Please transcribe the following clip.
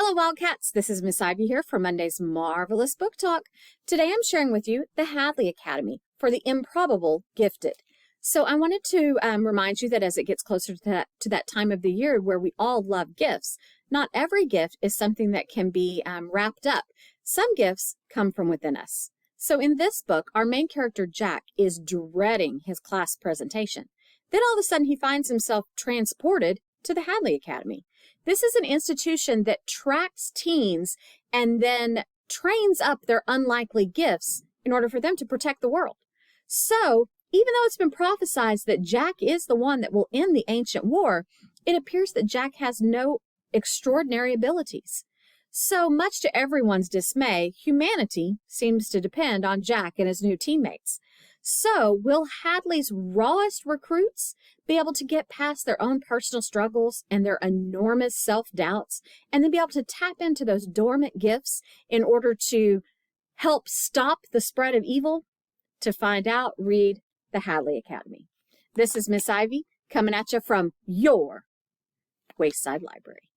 Hello Wildcats, this is Miss Ivy here for Monday's Marvelous Book Talk. Today I'm sharing with you the Hadley Academy for the Improbable Gifted. So I wanted to remind you that as it gets closer to that time of the year where we all love gifts, not every gift is something that can be wrapped up. Some gifts come from within us. So in this book, our main character Jack is dreading his class presentation. Then all of a sudden he finds himself transported to the Hadley Academy. This is an institution that tracks teens and then trains up their unlikely gifts in order for them to protect the world. So, even though it's been prophesied that Jack is the one that will end the ancient war, it appears that Jack has no extraordinary abilities. So, much to everyone's dismay, humanity seems to depend on Jack and his new teammates. So, will Hadley's rawest recruits be able to get past their own personal struggles and their enormous self-doubts and then be able to tap into those dormant gifts in order to help stop the spread of evil? To find out, read the Hadley Academy. This is Miss Ivy coming at you from your Wayside Library.